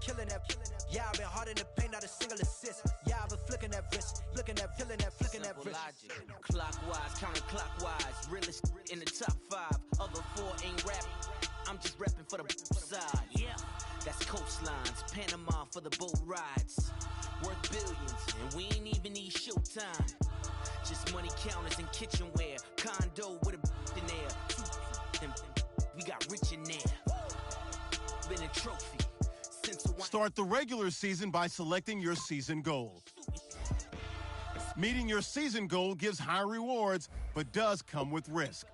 killing that. Yeah, I've been hard in the paint, not a single assist. Yeah, I've been flicking that wrist, flicking that, flicking that wrist. Logic, clockwise, counterclockwise, realest in the top 5. Other 4 ain't rapping, I'm just rapping for the side. Yeah, that's coastlines, Panama for the boat rides. Worth billions, and we ain't even need showtime. Just money counters and kitchenware, condo with a in there. We got rich in there. Been a trophy. Start the regular season by selecting your season goal. Meeting your season goal gives high rewards, but does come with risk.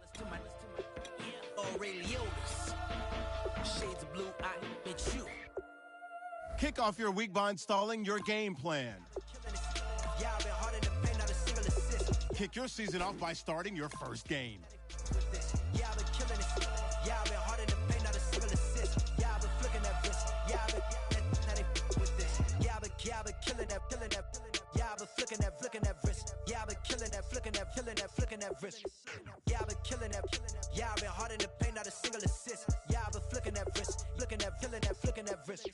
Kick off your week by installing your game plan. Kick your season off by starting your first game. Yeah, I've been killing that, killing that. Yeah, I've been flicking that, flicking that wrist. Yeah, I've been killing that, flicking that, killing that, flicking that wrist. Yeah, I've been killing that. Yeah, I've been hard in the paint, not a single assist. Yeah, I've been flicking that wrist, flicking that, killing that, flicking that wrist.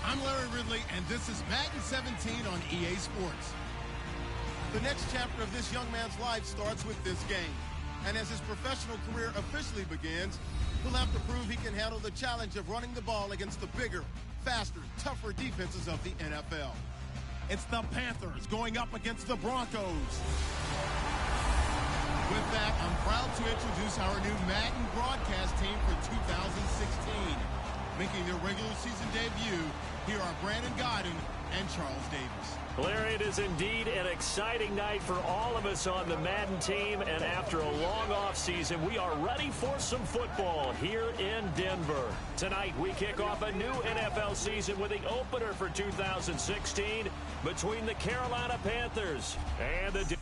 I'm Larry Ridley, and this is Madden 17 on EA Sports. The next chapter of this young man's life starts with this game. And as his professional career officially begins, he'll have to prove he can handle the challenge of running the ball against the bigger, faster, tougher defenses of the NFL. It's the Panthers going up against the Broncos. With that, I'm proud to introduce our new Madden broadcast team for 2016. Making their regular season debut, here are Brandon Godden and Charles Davis. Larry, it is indeed an exciting night for all of us on the Madden team, and after a long offseason, we are ready for some football here in Denver. Tonight, we kick off a new NFL season with the opener for 2016 between the Carolina Panthers and the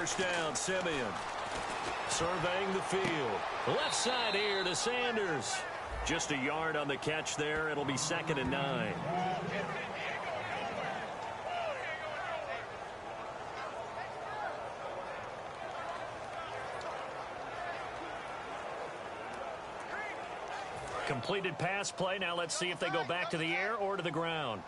first down, Simeon. Surveying the field. Left side here to Sanders. Just a yard on the catch there. It'll be 2nd and 9. Completed pass play. Now let's see if they go back to the air or to the ground.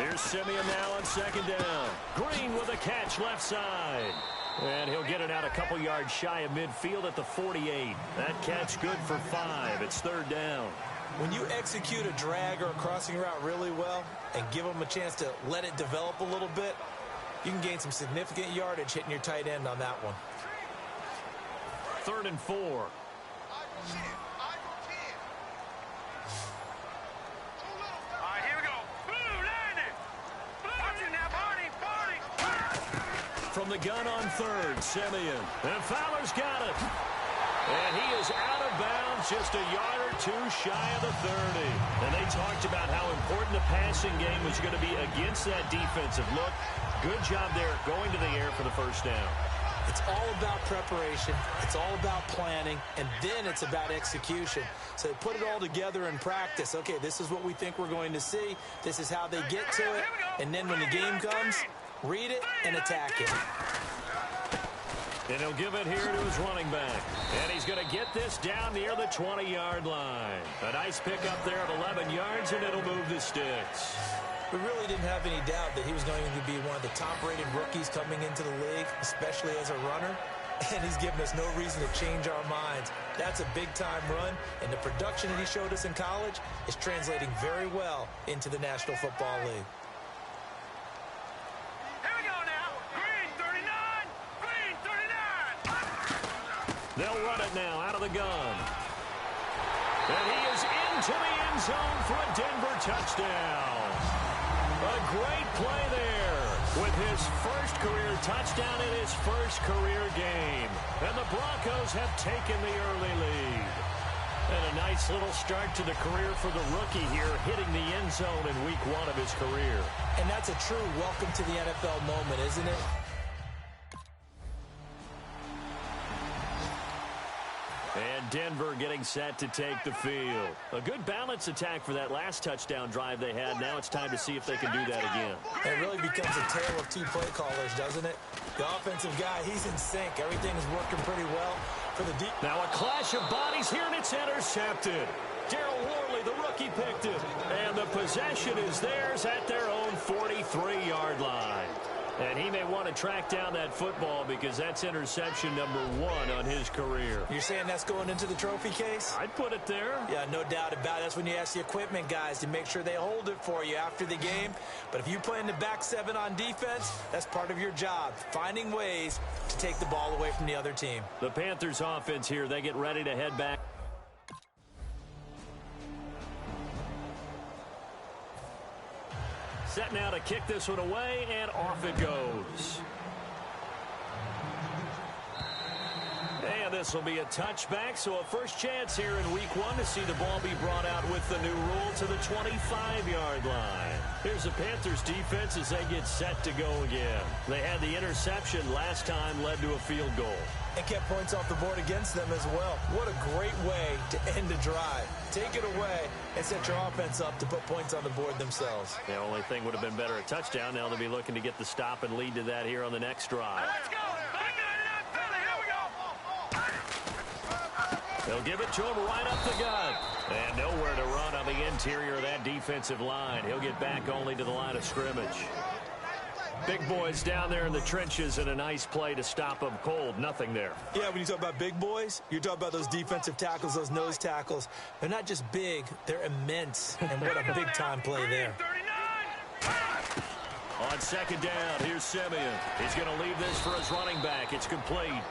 Here's Simeon now on 2nd down. Green with a catch left side. And he'll get it out a couple yards shy of midfield at the 48. That catch good for 5. It's 3rd down. When you execute a drag or a crossing route really well and give them a chance to let it develop a little bit, you can gain some significant yardage hitting your tight end on that one. 3rd and 4. All right, here we go. Blue, landing. Watch it now, Barney. From the gun on 3rd, Simeon. And Fowler's got it. And he is out of bounds, just a yard or two shy of the 30. And they talked about how important the passing game was going to be against that defensive look. Good job there going to the air for the first down. It's all about preparation. It's all about planning. And then it's about execution. So they put it all together in practice. Okay, this is what we think we're going to see. This is how they get to it. And then when the game comes, read it and attack it. And he'll give it here to his running back. And he's going to get this down near the 20-yard line. A nice pickup there of 11 yards, and it'll move the sticks. We really didn't have any doubt that he was going to be one of the top-rated rookies coming into the league, especially as a runner. And he's given us no reason to change our minds. That's a big-time run, and the production that he showed us in college is translating very well into the National Football League. They'll run it now out of the gun. And he is into the end zone for a Denver touchdown. A great play there with his first career touchdown in his first career game. And the Broncos have taken the early lead. And a nice little start to the career for the rookie here, hitting the end zone in week 1 of his career. And that's a true welcome to the NFL moment, isn't it? And Denver getting set to take the field. A good balance attack for that last touchdown drive they had. Now it's time to see if they can do that again. It really becomes a tale of two play callers, doesn't it? The offensive guy, he's in sync. Everything is working pretty well for the deep. Now a clash of bodies here, and it's intercepted. Darryl Worley, the rookie, picked it. And the possession is theirs at their own 43-yard line. And he may want to track down that football because that's interception number 1 on his career. You're saying that's going into the trophy case? I'd put it there. Yeah, no doubt about it. That's when you ask the equipment guys to make sure they hold it for you after the game. But if you play in the back 7 on defense, that's part of your job, finding ways to take the ball away from the other team. The Panthers offense here, they get ready to head back. Set now to kick this one away, and off it goes. And this will be a touchback, so a first chance here in week 1 to see the ball be brought out with the new rule to the 25-yard line. Here's the Panthers defense as they get set to go again. They had the interception last time, led to a field goal. And kept points off the board against them as well. What a great way to end a drive. Take it away and set your offense up to put points on the board themselves. The only thing would have been better a touchdown. Now they'll be looking to get the stop and lead to that here on the next drive. Let's go. They'll give it to him right up the gut. And nowhere to run on the interior of that defensive line. He'll get back only to the line of scrimmage. Big boys down there in the trenches, and a nice play to stop them cold. Nothing there. Yeah, when you talk about big boys, you're talking about those defensive tackles, those nose tackles. They're not just big, they're immense. And what a big-time play there. On second down, here's Simeon. He's going to leave this for his running back. It's complete.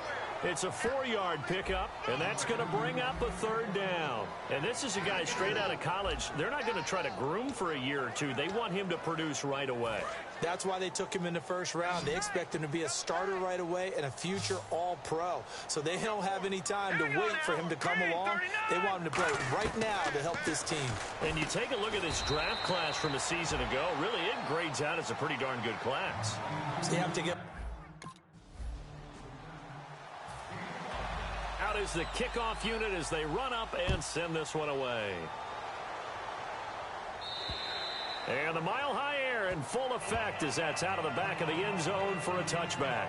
It's a 4-yard pickup, and that's going to bring up a third down. And this is a guy straight out of college. They're not going to try to groom for a year or two. They want him to produce right away. That's why they took him in the first round. They expect him to be a starter right away and a future all-pro. So they don't have any time to wait for him to come along. They want him to play right now to help this team. And you take a look at this draft class from a season ago. Really, it grades out as a pretty darn good class. So you have to get... Out is the kickoff unit as they run up and send this one away. And the mile-high air in full effect as that's out of the back of the end zone for a touchback.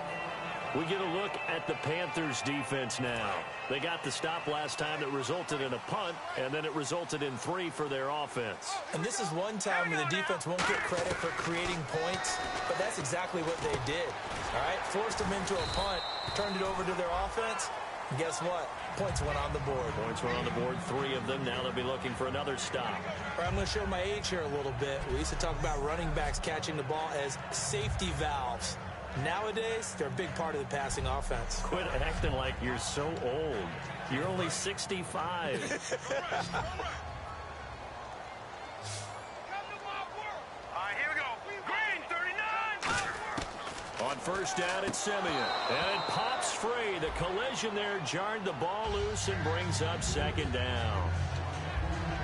We get a look at the Panthers defense now. They got the stop last time that resulted in a punt, and then it resulted in 3 for their offense. And this is one time where the defense won't get credit for creating points, but that's exactly what they did. All right, forced them into a punt, turned it over to their offense, And guess what? Points went on the board. Points were on the board, 3 of them. Now they'll be looking for another stop. All right, I'm going to show my age here a little bit. We used to talk about running backs catching the ball as safety valves. Nowadays, they're a big part of the passing offense. Quit acting like you're so old. You're only 65. On first down, it's Simeon. And it pops free. The collision there jarred the ball loose and brings up second down.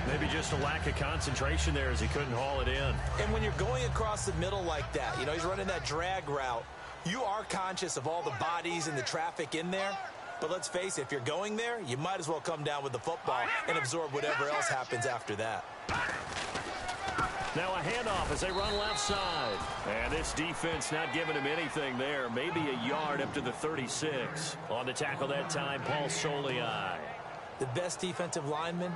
Maybe just a lack of concentration there as he couldn't haul it in. And when you're going across the middle like that, you know, he's running that drag route, you are conscious of all the bodies and the traffic in there. But let's face it, if you're going there, you might as well come down with the football and absorb whatever else happens after that. Now a handoff as they run left side. And this defense not giving him anything there. Maybe a yard up to the 36. On the tackle that time, Paul Solii. The best defensive linemen,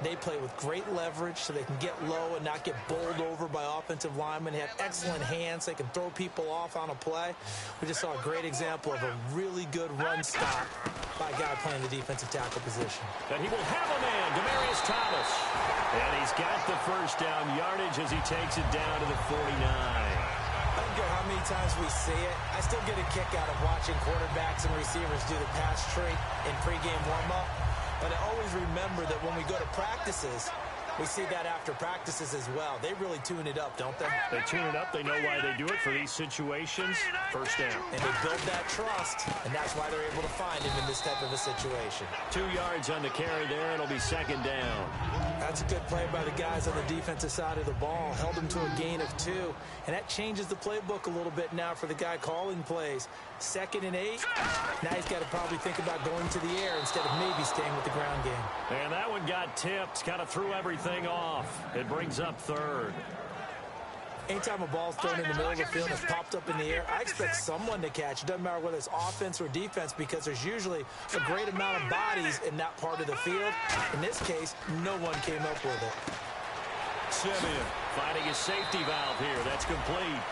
they play with great leverage so they can get low and not get bowled over by offensive linemen. They have excellent hands. They can throw people off on a play. We just saw a great example of a really good run stop by a guy playing the defensive tackle position. And he will have a man, Demaryius Thomas. And he's got the first down yardage as he takes it down to the 49. I don't care how many times we see it. I still get a kick out of watching quarterbacks and receivers do the pass tree in pregame warm-up. But I always remember that when we go to practices, we see that after practices as well. They really tune it up, don't they? They tune it up. They know why they do it for these situations. First down. And they build that trust, and that's why they're able to find him in this type of a situation. 2 yards on the carry there. It'll be second down. That's a good play by the guys on the defensive side of the ball. Held him to a gain of 2. And that changes the playbook a little bit now for the guy calling plays. 2nd and 8. Now he's got to probably think about going to the air instead of maybe staying with the ground game. And that one got tipped. Kind of threw everything off. It brings up 3rd. Anytime a ball's thrown in the middle of the field and it's popped up in the air, I expect someone to catch. It doesn't matter whether it's offense or defense because there's usually a great amount of bodies in that part of the field. In this case, no one came up with it. Simeon finding a safety valve here. That's complete.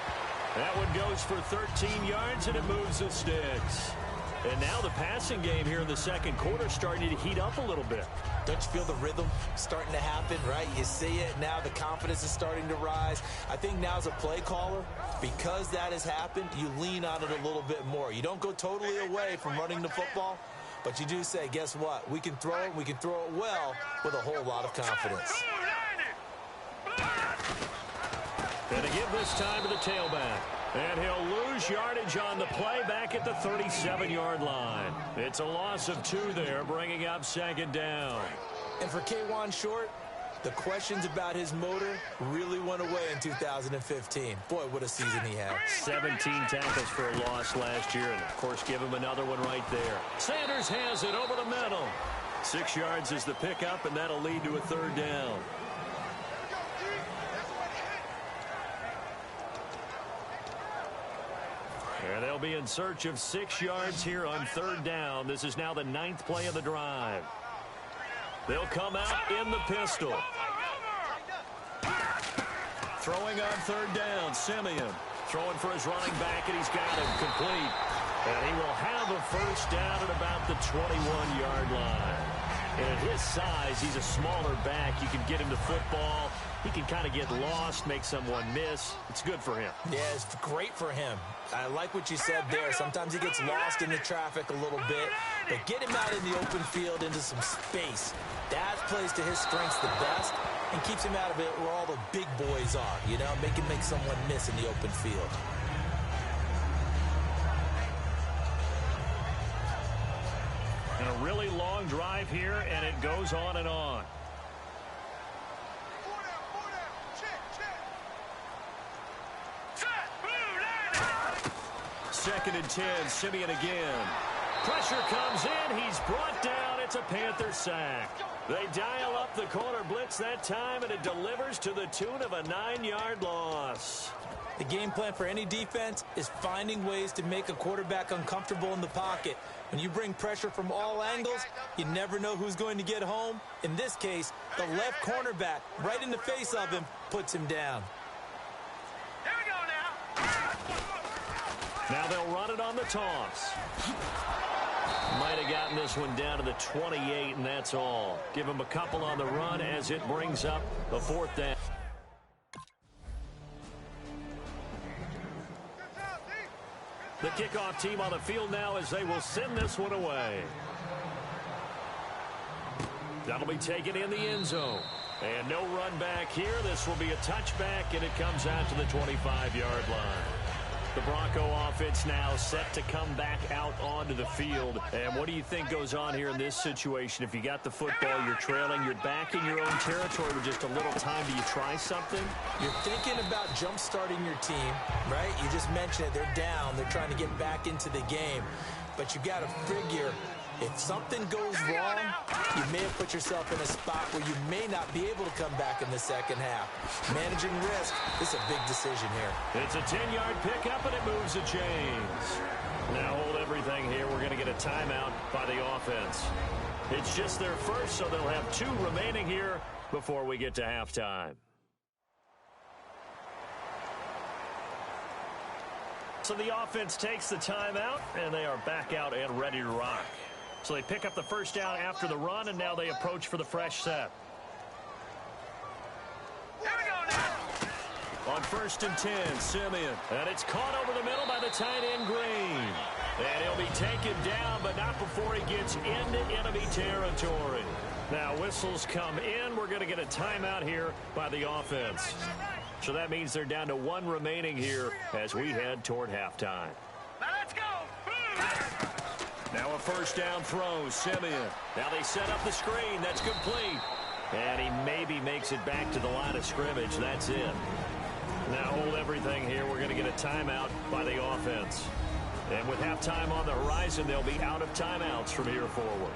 That one goes for 13 yards, and it moves the sticks. And now the passing game here in the second quarter starting to heat up a little bit. Don't you feel the rhythm starting to happen, right? You see it now. The confidence is starting to rise. I think now as a play caller, because that has happened, you lean on it a little bit more. You don't go totally away from running the football, but you do say, guess what? We can throw it. We can throw it well with a whole lot of confidence. And to give this time to the tailback. And he'll lose yardage on the play back at the 37-yard line. It's a loss of 2 there, bringing up second down. And for K'Wan Short, the questions about his motor really went away in 2015. Boy, what a season he had. 17 tackles for a loss last year, and, of course, give him another one right there. Sanders has it over the middle. 6 yards is the pickup, and that'll lead to a 3rd down. And they'll be in search of 6 yards here on 3rd down. This is now the 9th play of the drive. They'll come out in the pistol. Throwing on 3rd down, Simeon. Throwing for his running back, and he's got him complete. And he will have a first down at about the 21-yard line. And at his size, he's a smaller back. You can get him the football. He can kind of get lost, make someone miss. It's good for him. Yeah, it's great for him. I like what you said there. Sometimes he gets lost in the traffic a little bit, but get him out in the open field into some space. That plays to his strengths the best and keeps him out of it where all the big boys are, you know, make someone miss in the open field. And a really long drive here, and it goes on and on. Second and 10, Simeon again. Pressure comes in. He's brought down. It's a Panther sack. They dial up the corner blitz that time, and it delivers to the tune of a 9-yard loss. The game plan for any defense is finding ways to make a quarterback uncomfortable in the pocket. When you bring pressure from all angles, you never know who's going to get home. In this case, the left cornerback, right in the face of him, puts him down. Here we go now. Now they'll run it on the toss. Might have gotten this one down to the 28, and that's all. Give him a couple on the run as it brings up the 4th down. The kickoff team on the field now as they will send this one away. That'll be taken in the end zone. And no run back here. This will be a touchback, and it comes out to the 25-yard line. The Bronco offense now set to come back out onto the field. And what do you think goes on here in this situation? If you got the football, you're trailing, you're back in your own territory with just a little time. Do you try something? You're thinking about jump-starting your team, right? You just mentioned it. They're down. They're trying to get back into the game. But you got to figure, if something goes wrong, you may have put yourself in a spot where you may not be able to come back in the second half. Managing risk is a big decision here. It's a 10-yard pickup, and it moves the chains. Now hold everything here. We're going to get a timeout by the offense. It's just their first, so they'll have 2 remaining here before we get to halftime. So the offense takes the timeout, and they are back out and ready to rock. So they pick up the first down after the run, and now they approach for the fresh set. Here we go now. On 1st and 10, Simeon. And it's caught over the middle by the tight end, Green. And he'll be taken down, but not before he gets into enemy territory. Now whistles come in. We're going to get a timeout here by the offense. So that means they're down to 1 remaining here as we head toward halftime. Now let's go. Now a first down throw, Simeon. Now they set up the screen. That's complete. And he maybe makes it back to the line of scrimmage. That's it. Now hold everything here. We're going to get a timeout by the offense. And with halftime on the horizon, they'll be out of timeouts from here forward.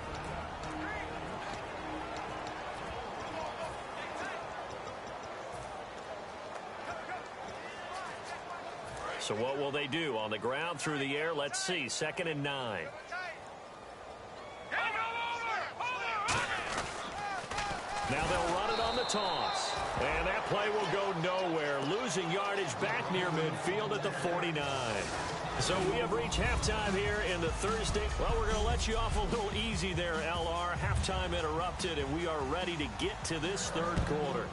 So what will they do? On the ground, through the air, let's see. 2nd and 9. Now they'll run it on the toss. And that play will go nowhere. Losing yardage back near midfield at the 49. So we have reached halftime here in the Thursday. Well, we're going to let you off a little easy there, LR. Halftime interrupted, and we are ready to get to this 3rd quarter.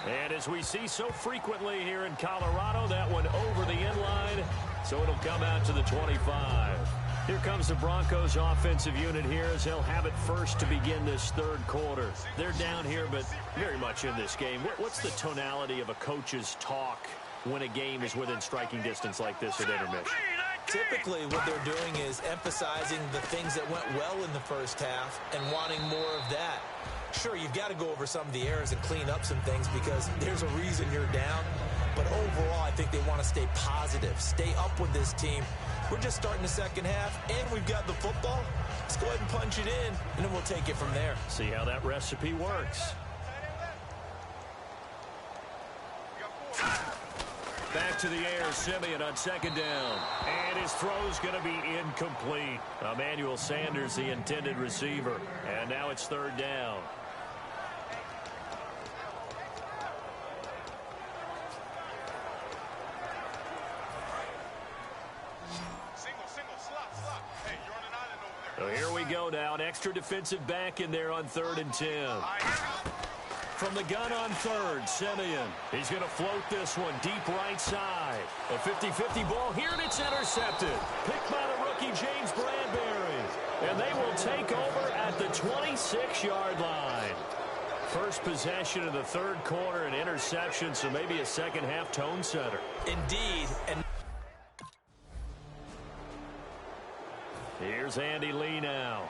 And as we see so frequently here in Colorado, that one over the end line, so it'll come out to the 25. Here comes the Broncos offensive unit here as they'll have it first to begin this 3rd quarter. They're down here, but very much in this game. What's the tonality of a coach's talk when a game is within striking distance like this at intermission? Typically, what they're doing is emphasizing the things that went well in the first half and wanting more of that. Sure, you've got to go over some of the errors and clean up some things because there's a reason you're down. But overall, I think they want to stay positive, stay up with this team. We're just starting the second half, and we've got the football. Let's go ahead and punch it in, and then we'll take it from there. See how that recipe works. Back to the air, Simeon on 2nd down. And his throw's going to be incomplete. Emmanuel Sanders, the intended receiver. And now it's 3rd down. So here we go now. An extra defensive back in there on 3rd and 10. From the gun on 3rd, Simeon. He's going to float this one deep right side. A 50-50 ball here, and it's intercepted. Picked by the rookie, James Bradbury. And they will take over at the 26-yard line. First possession of the 3rd quarter, an interception, so maybe a second-half tone setter. Indeed. And here's Andy Lee now.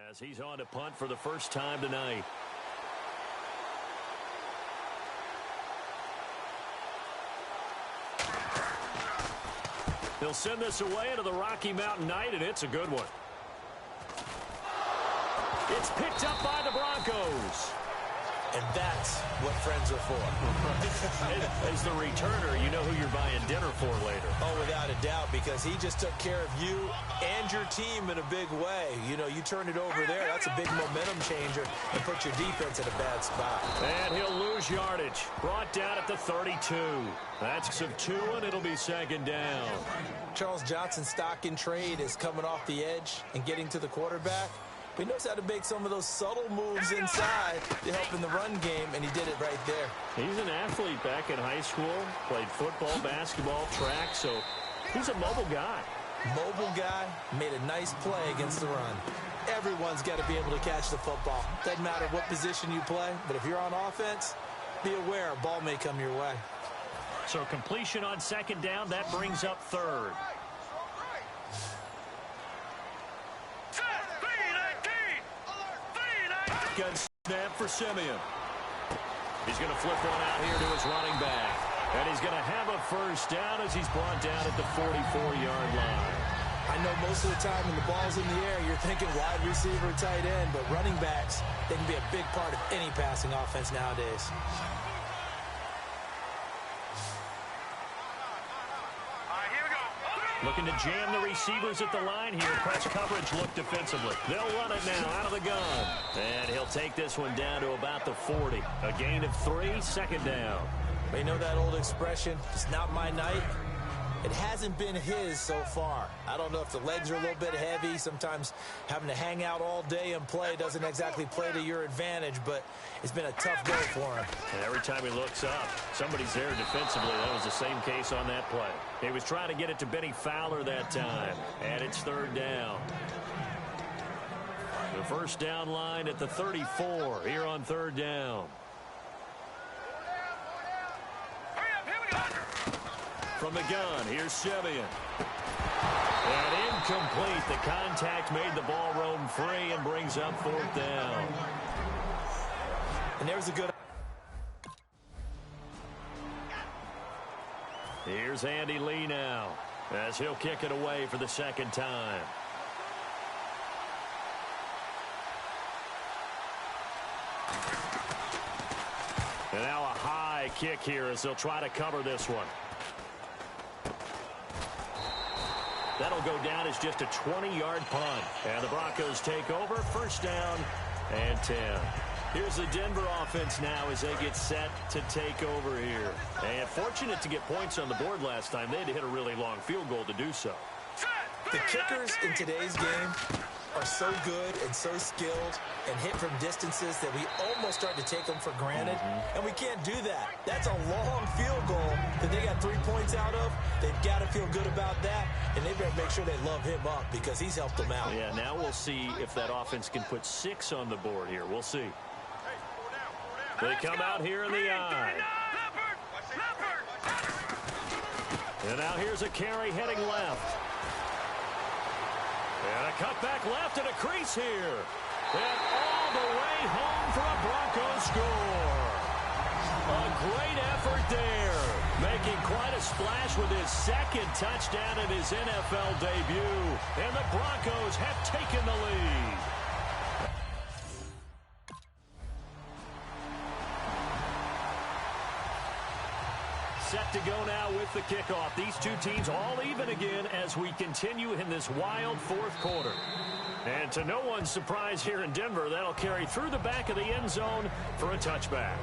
As he's on to punt for the first time tonight. They'll send this away into the Rocky Mountain Night, and it's a good one. It's picked up by the Broncos. And that's what friends are for. As the returner, you know who you're buying dinner for later. Oh, without a doubt, because he just took care of you and your team in a big way. You know, you turn it over there, that's a big momentum changer, and put your defense in a bad spot. And he'll lose yardage. Brought down at the 32. That's of 2, and it'll be second down. Charles Johnson's stock in trade is coming off the edge and getting to the quarterback. He knows how to make some of those subtle moves inside to help in the run game, and he did it right there. He's an athlete back in high school, played football, basketball, track, so he's a mobile guy. Mobile guy, made a nice play against the run. Everyone's got to be able to catch the football. Doesn't matter what position you play, but if you're on offense, be aware a ball may come your way. So completion on second down, that brings up third. Good snap for Simeon. He's going to flip one out here to his running back. And he's going to have a first down as he's brought down at the 44-yard line. I know most of the time when the ball's in the air, you're thinking wide receiver, tight end, but running backs, they can be a big part of any passing offense nowadays. Looking to jam the receivers at the line here. Press coverage look defensively. They'll run it now out of the gun. And he'll take this one down to about the 40. A gain of 3, second down. You know that old expression, it's not my night? It hasn't been his so far. I don't know if the legs are a little bit heavy. Sometimes having to hang out all day and play doesn't exactly play to your advantage, but it's been a tough go for him. And every time he looks up, somebody's there defensively. That was the same case on that play. He was trying to get it to Benny Fowler that time, and it's third down. The first down line at the 34 here on third down. From the gun, here's Simeon. And incomplete. The contact made the ball roam free and brings up fourth down. And there's a good... Here's Andy Lee now, as he'll kick it away for the second time. And now a high kick here as they'll try to cover this one. That'll go down as just a 20-yard punt. And the Broncos take over, first down and 10. Here's the Denver offense now as they get set to take over here. And fortunate to get points on the board last time. They had to hit a really long field goal to do so. The kickers in today's game are so good and so skilled and hit from distances that we almost start to take them for granted. And we can't do that. That's a long field goal that they got 3 points out of. They've got to feel good about that, and they better make sure they love him up because he's helped them out. Yeah, now we'll see if that offense can put 6 on the board here. We'll see. They come out here in the eye. And now here's a carry heading left. And a cutback left and a crease here. And all the way home for a Broncos score. A great effort there. Making quite a splash with his second touchdown in his NFL debut. And the Broncos have taken the lead. Set to go now with the kickoff. These two teams all even again as we continue in this wild fourth quarter. And to no one's surprise here in Denver, that'll carry through the back of the end zone for a touchback.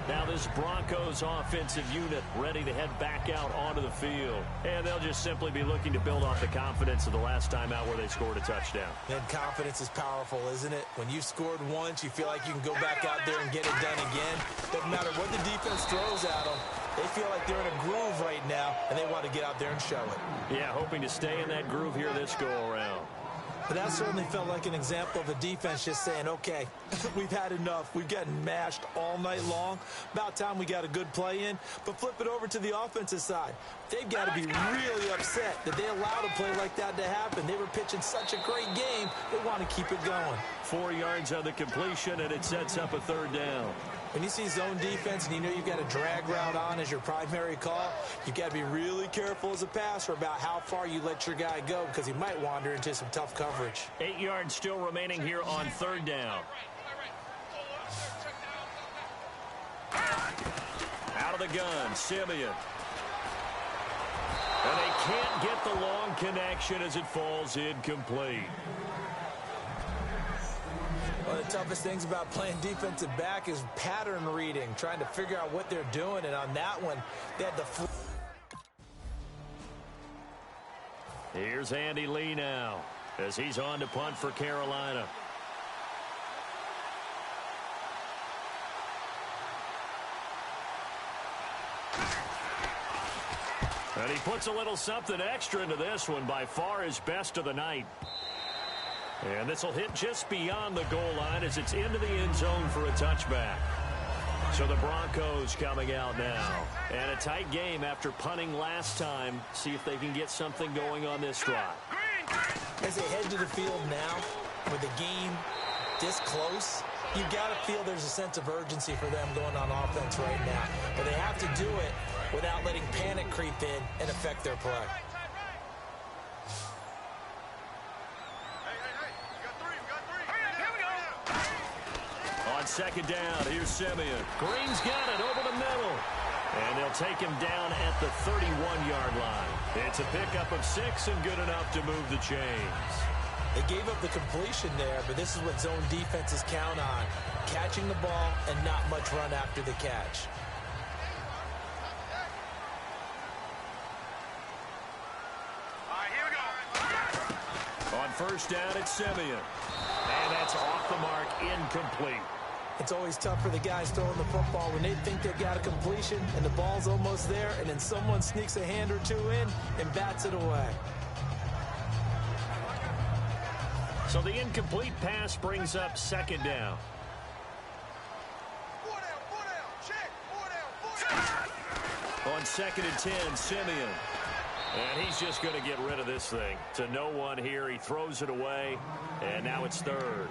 Now this Broncos offensive unit ready to head back out onto the field. And they'll just simply be looking to build off the confidence of the last time out where they scored a touchdown. And confidence is powerful, isn't it? When you've scored once, you feel like you can go back out there and get it done again. Doesn't matter what the defense throws at them. They feel like they're in a groove right now, and they want to get out there and show it. Yeah, hoping to stay in that groove here this go-around. But that certainly felt like an example of a defense just saying, okay, we've had enough. We've gotten mashed all night long. About time we got a good play in. But flip it over to the offensive side. They've got to be really upset that they allowed a play like that to happen. They were pitching such a great game. They want to keep it going. 4 yards on the completion, and it sets up a third down. When you see zone defense and you know you've got a drag route on as your primary call, you've got to be really careful as a passer about how far you let your guy go because he might wander into some tough coverage. 8 yards still remaining here on third down. Out of the gun, Simeon. And they can't get the long connection as it falls incomplete. One of the toughest things about playing defensive back is pattern reading, trying to figure out what they're doing. And on that one, they had the... Here's Andy Lee now as he's on to punt for Carolina. And he puts a little something extra into this one, by far his best of the night. And this will hit just beyond the goal line as it's into the end zone for a touchback. So the Broncos coming out now. And a tight game after punting last time. See if they can get something going on this drive. As they head to the field now, with the game this close, you've got to feel there's a sense of urgency for them going on offense right now. But they have to do it without letting panic creep in and affect their play. On second down, here's Simeon. Green's got it over the middle. And they'll take him down at the 31-yard line. It's a pickup of 6 and good enough to move the chains. They gave up the completion there, but this is what zone defenses count on. Catching the ball and not much run after the catch. All right, here we go. On first down, it's Simeon. And that's off the mark, incomplete. It's always tough for the guys throwing the football when they think they've got a completion and the ball's almost there, and then someone sneaks a hand or two in and bats it away. So the incomplete pass brings up second down. On second and 10, Simeon. And he's just going to get rid of this thing. To no one here. He throws it away, and now it's third.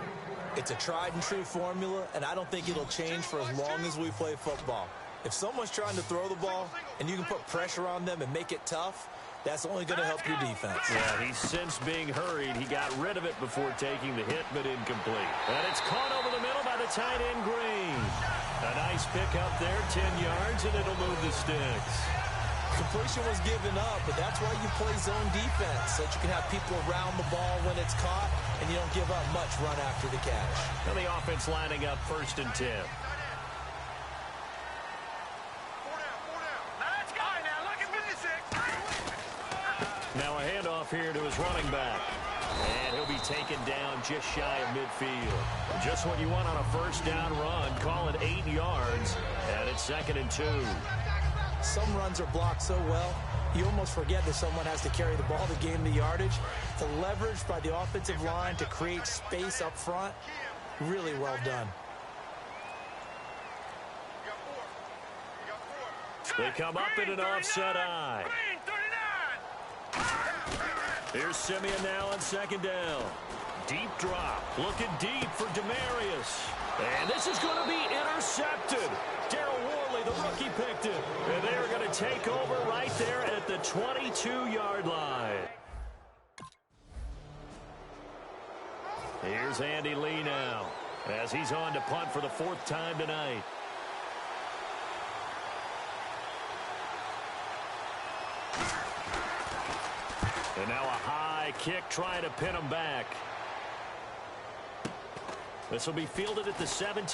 It's a tried-and-true formula, and I don't think it'll change for as long as we play football. If someone's trying to throw the ball and you can put pressure on them and make it tough, that's only going to help your defense. Yeah, he's since being hurried. He got rid of it before taking the hit, but incomplete. And it's caught over the middle by the tight end, Green. A nice pickup there, 10 yards, and it'll move the sticks. Completion was given up, but that's why you play zone defense, so that you can have people around the ball when it's caught, and you don't give up much run after the catch. And the offense lining up first and 10. Now a handoff here to his running back. And he'll be taken down just shy of midfield. Just what you want on a first down run. Call it 8 yards. And it's second and 2. Some runs are blocked so well, you almost forget that someone has to carry the ball to gain the yardage. The leverage by the offensive line to create space up front, really well done. They come up in an offset eye. Here's Simeon now on second down. Deep drop. Looking deep for Demarius. And this is going to be intercepted. Darryl Worley, the rookie, picked it. And they're going to take over right there at the 22-yard line. Here's Andy Lee now as he's on to punt for the 4th time tonight. And now a high kick trying to pin him back. This will be fielded at the 17.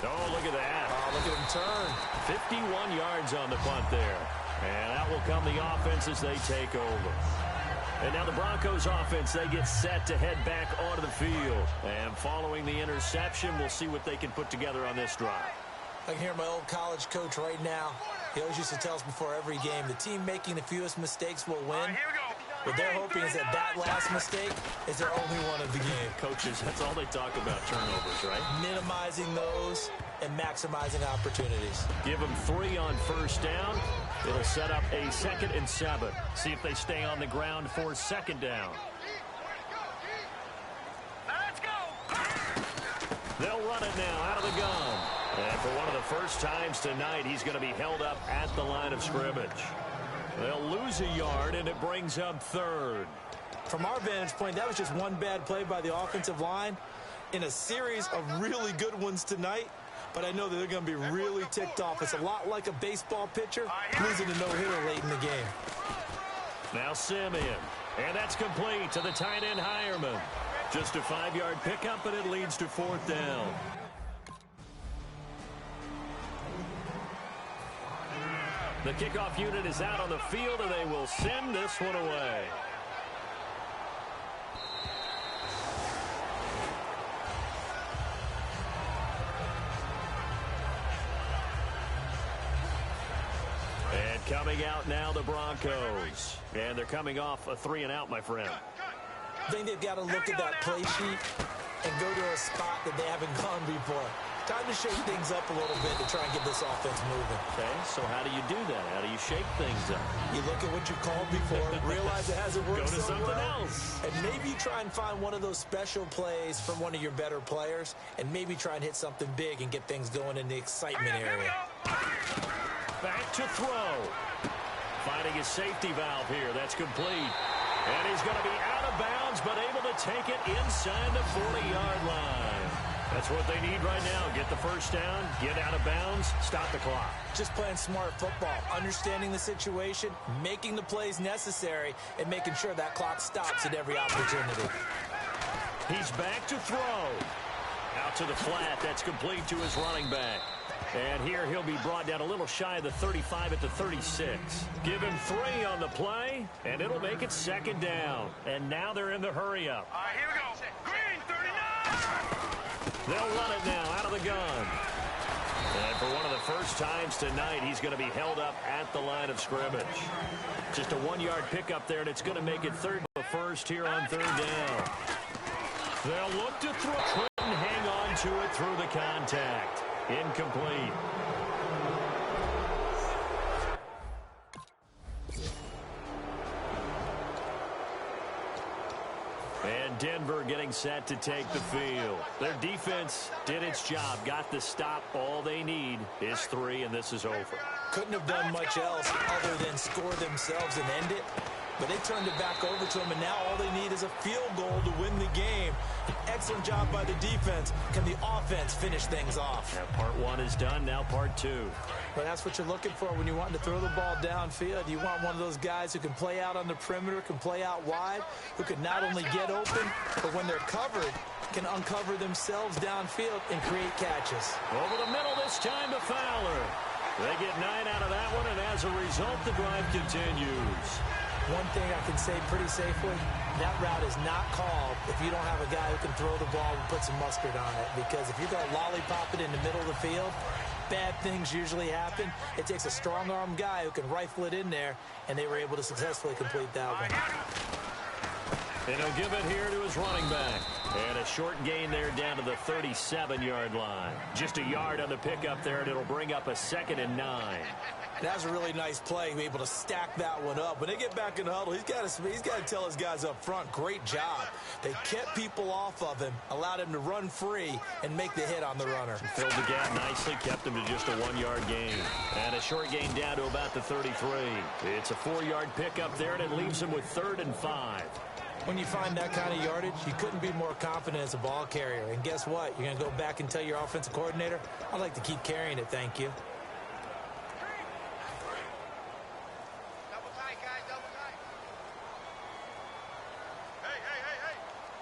Oh, look at that. Oh, look at him turn. 51 yards on the punt there. And that will come the offense as they take over. And now the Broncos offense, they get set to head back onto the field. And following the interception, we'll see what they can put together on this drive. I can hear my old college coach right now. He always used to tell us before every game, the team making the fewest mistakes will win. Here we go. What they're hoping is that last mistake is their only one of the game. Coaches, that's all they talk about, turnovers, right? Minimizing those and maximizing opportunities. Give them 3 on first down. It'll set up a 2nd and 7. See if they stay on the ground for 2nd down. Let's go. They'll run it now out of the gun. And for one of the first times tonight, he's going to be held up at the line of scrimmage. They'll lose a yard, and it brings up 3rd. From our vantage point, that was just one bad play by the offensive line in a series of really good ones tonight. But I know that they're going to be really ticked off. It's a lot like a baseball pitcher losing a no-hitter late in the game. Now Simeon. And that's complete to the tight end Hireman. Just a 5-yard pickup, and it leads to 4th down. The kickoff unit is out on the field, and they will send this one away. And coming out now, the Broncos. And they're coming off a 3-and-out, my friend. I think they've got to look at that play sheet and go to a spot that they haven't gone before. Time to shake things up a little bit to try and get this offense moving. Okay, so how do you do that? How do you shake things up? You look at what you called before, realize it hasn't worked Go to something else. and maybe try and find one of those special plays from one of your better players, and maybe try and hit something big and get things going in the excitement area. Back to throw. Finding his safety valve here. That's complete. And he's going to be out of bounds, but able to take it inside the 40-yard line. That's what they need right now. Get the first down, get out of bounds, stop the clock. Just playing smart football, understanding the situation, making the plays necessary, and making sure that clock stops at every opportunity. He's back to throw. Out to the flat. That's complete to his running back. And here he'll be brought down a little shy of the 35 at the 36. Give him 3 on the play, and it'll make it 2nd down. And now they're in the hurry-up. All right, here we go. Green, 39. They'll run it now out of the gun. And for one of the first times tonight, he's going to be held up at the line of scrimmage. Just a 1-yard pickup there, and it's going to make it 3rd to 1st here on 3rd down. They'll look to throw. Couldn't hang on to it through the contact. Incomplete. And Denver getting set to take the field. Their defense did its job, got the stop. All they need is 3, and this is over. Couldn't have done much else other than score themselves and end it. But they turned it back over to them, and now all they need is a field goal to win the game. An excellent job by the defense. Can the offense finish things off? Now part 1 is done, now part 2. But that's what you're looking for when you want to throw the ball downfield. You want one of those guys who can play out on the perimeter, can play out wide, who can not only get open, but when they're covered, can uncover themselves downfield and create catches. Over the middle this time to Fowler. They get 9 out of that one, and as a result, the drive continues. One thing I can say pretty safely, that route is not called if you don't have a guy who can throw the ball and put some mustard on it. Because if you're going to lollipop it in the middle of the field, bad things usually happen. It takes a strong-arm guy who can rifle it in there, and they were able to successfully complete that one. And he'll give it here to his running back. And a short gain there down to the 37-yard line. Just a yard on the pickup there, and it'll bring up a 2nd and 9. That was a really nice play, able to stack that one up. When they get back in the huddle, he's got to tell his guys up front, great job. They kept people off of him, allowed him to run free, and make the hit on the runner. Filled the gap nicely, kept him to just a 1-yard gain. And a short gain down to about the 33. It's a 4-yard pickup there, and it leaves him with 3rd and 5. When you find that kind of yardage, you couldn't be more confident as a ball carrier. And guess what? You're going to go back and tell your offensive coordinator, I'd like to keep carrying it, thank you. Double tight, guys, double tight. Hey,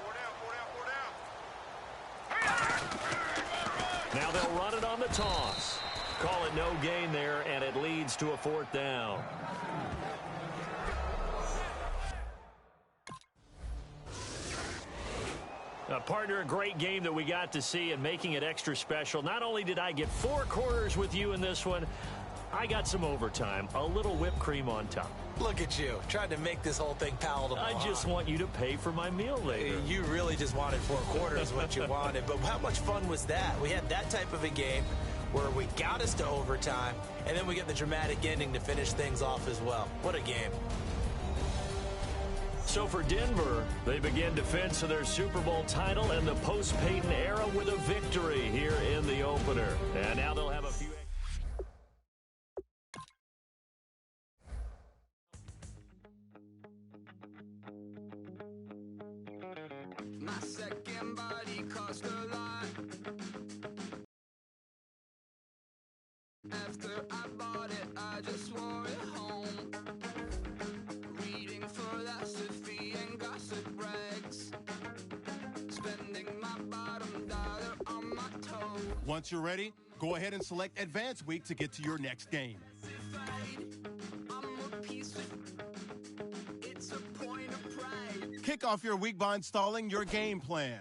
4 down. Now they'll run it on the toss. Call it no gain there, and it leads to a 4th down. Partner, a great game that we got to see and making it extra special. Not only did I get 4 quarters with you in this one, I got some overtime, a little whipped cream on top. Look at you, trying to make this whole thing palatable. I just want you to pay for my meal later. You really just wanted 4 quarters what you wanted, but how much fun was that? We had that type of a game where we got us to overtime, and then we get the dramatic ending to finish things off as well. What a game. So for Denver, they begin defense of their Super Bowl title and the post-Peyton era with a victory here in the opener. And now they'll have a few... My second body cost a lot. After I bought it, I just wore it home. Reading philosophy and gossip rags. Spending my bottom dollar on my toes. Once you're ready, go ahead and select Advance Week to get to your next game. It's a point of pride. Kick off your week by installing your game plan.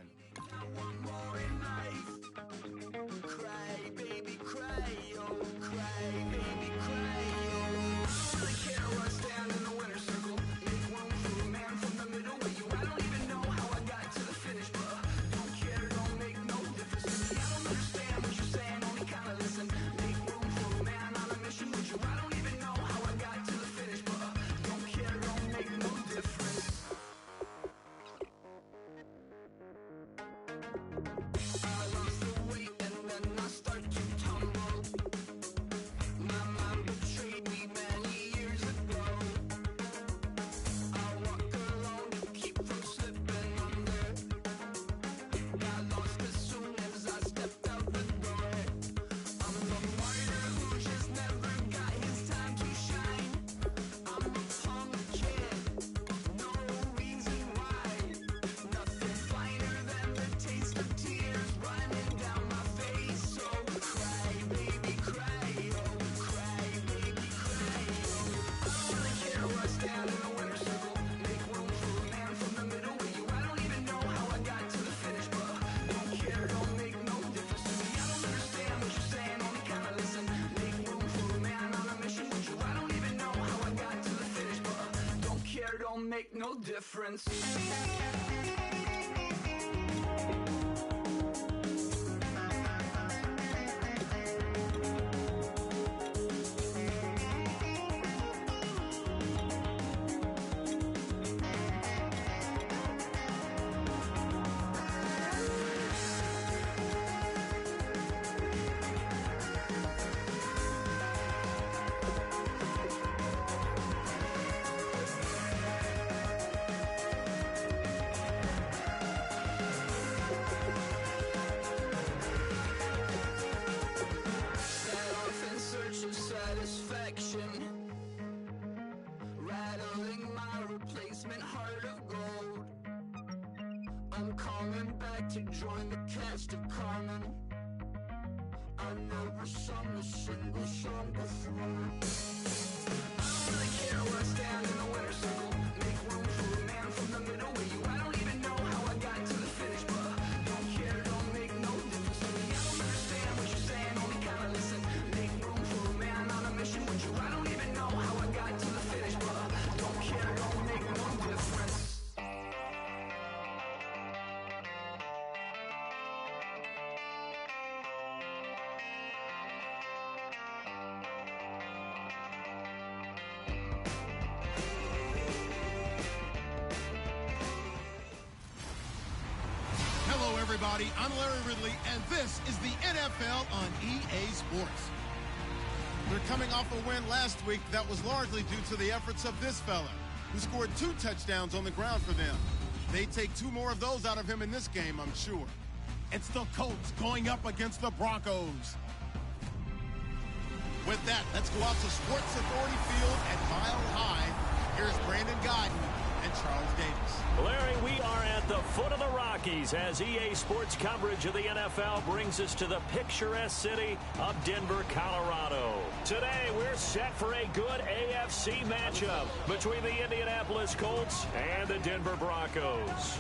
Make no difference. Rattling my replacement heart of gold. I'm coming back to join the cast of Carmen. I never sung a single song before. I don't really care where I stand in the winner's circle. Make room for a man from the middle with you. I don't even know how I got to the finish, but don't care, don't make no difference to me. I don't understand what you're saying, only kinda listen. Make room for a man on a mission with you. I don't even know how I got to the finish, but don't care, don't make no difference. Hello, everybody. I'm Larry Ridley, and this is the NFL on EA Sports. They're coming off a win last week that was largely due to the efforts of this fella, who scored 2 touchdowns on the ground for them. They take 2 more of those out of him in this game, I'm sure. It's the Colts going up against the Broncos. With that, let's go out to Sports Authority Field at Mile High. Here's Brandon Godden and Charles Davis. Larry, we are at the foot of the Rockies as EA Sports coverage of the NFL brings us to the picturesque city of Denver, Colorado. Today, we're set for a good AFC matchup between the Indianapolis Colts and the Denver Broncos.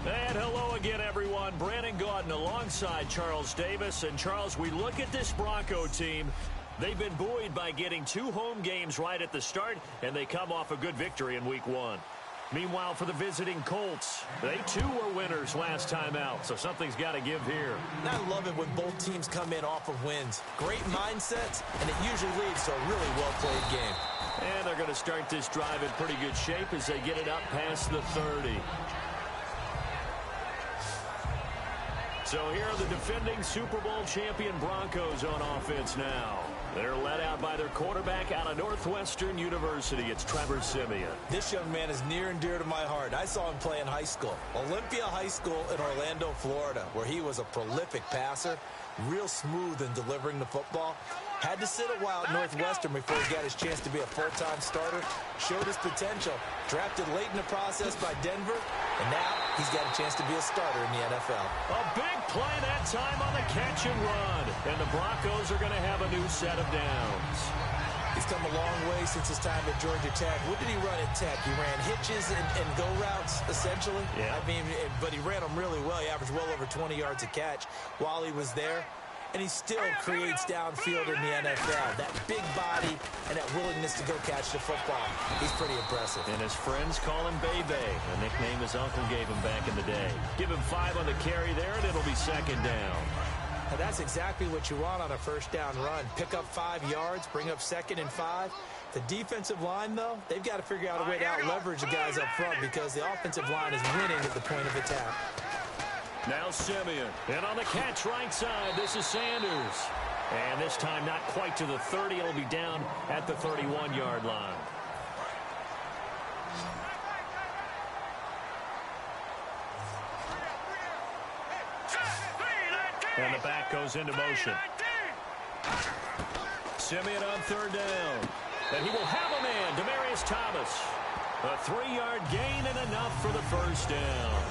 And hello again, everyone. Brandon Gaudin alongside Charles Davis. And Charles, we look at this Bronco team. They've been buoyed by getting 2 home games right at the start, and they come off a good victory in Week 1. Meanwhile, for the visiting Colts, they too were winners last time out, so something's got to give here. And I love it when both teams come in off of wins. Great mindsets, and it usually leads to a really well-played game. And they're going to start this drive in pretty good shape as they get it up past the 30. So here are the defending Super Bowl champion Broncos on offense now. They're led out by their quarterback out of Northwestern University. It's Trevor Siemian. This young man is near and dear to my heart. I saw him play in high school. Olympia High School in Orlando, Florida, where he was a prolific passer, real smooth in delivering the football. Had to sit a while at Northwestern before he got his chance to be a full-time starter. Showed his potential. Drafted late in the process by Denver. And now he's got a chance to be a starter in the NFL. A big play that time on the catch and run. And the Broncos are going to have a new set of downs. He's come a long way since his time at Georgia Tech. What did he run at Tech? He ran hitches and go routes, essentially. Yeah. I mean, but he ran them really well. He averaged well over 20 yards a catch while he was there. And he still creates downfield in the NFL. That big body and that willingness to go catch the football. He's pretty impressive. And his friends call him Bebe, a nickname his uncle gave him back in the day. Give him 5 on the carry there, and it'll be second down. Now that's exactly what you want on a first down run. Pick up 5 yards, bring up 2nd and 5. The defensive line, though, they've got to figure out a way to out-leverage the guys up front because the offensive line is winning at the point of attack. Now Siemian, and on the catch right side, this is Sanders. And this time not quite to the 30, it'll be down at the 31-yard line. And the back goes into motion. Siemian on 3rd down. And he will have a man, Demaryius Thomas. A 3-yard gain and enough for the first down.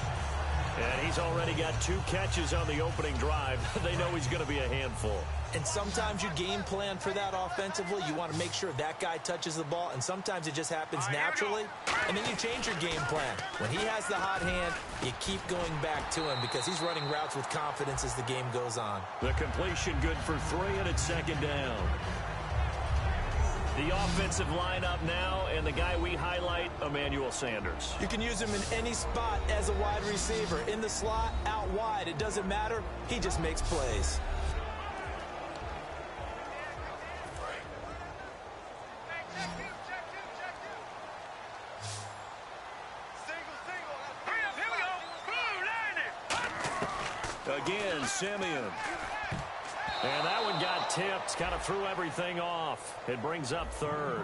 And he's already got 2 catches on the opening drive. They know he's going to be a handful. And sometimes you game plan for that offensively. You want to make sure that guy touches the ball, and sometimes it just happens naturally. And then you change your game plan. When he has the hot hand, you keep going back to him because he's running routes with confidence as the game goes on. The completion good for 3, and it's second down. The offensive lineup now, and the guy we highlight, Emmanuel Sanders. You can use him in any spot as a wide receiver. In the slot, out wide, it doesn't matter. He just makes plays. Again, Siemian. And that one got tipped, kind of threw everything off. It brings up 3rd.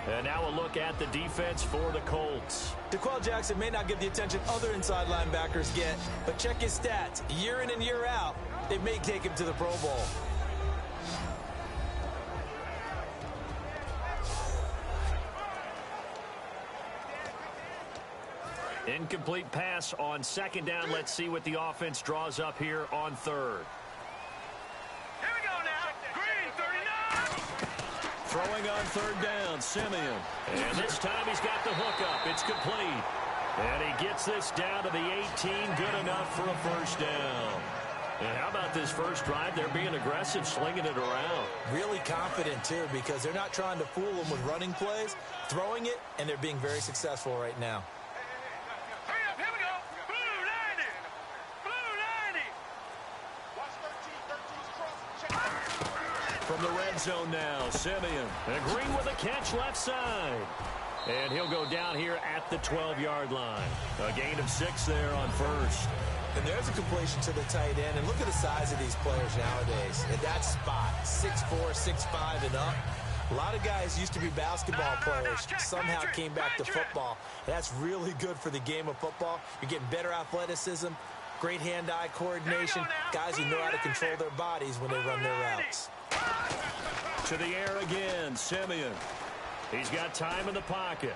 And now a look at the defense for the Colts. DeQuell Jackson may not get the attention other inside linebackers get, but check his stats. Year in and year out, they may take him to the Pro Bowl. Incomplete pass on 2nd down. Let's see what the offense draws up here on 3rd. Here we go now. Green, 39. Throwing on 3rd down, Siemian. And this time he's got the hookup. It's complete. And he gets this down to the 18. Good enough for a first down. And how about this first drive? They're being aggressive, slinging it around. Really confident, too, because they're not trying to fool them with running plays, throwing it, and they're being very successful right now. Here we go. Blue 90. Blue 90. From the red zone now, Siemian. And Green with a catch left side. And he'll go down here at the 12-yard line. A gain of 6 there on 1st. And there's a completion to the tight end. And look at the size of these players nowadays. At that spot, 6'4", 6'5", and up. A lot of guys used to be basketball players, somehow came back to football. That's really good for the game of football. You're getting better athleticism, great hand-eye coordination, guys who know how to control their bodies when they run their routes. To the air again, Siemian. He's got time in the pocket.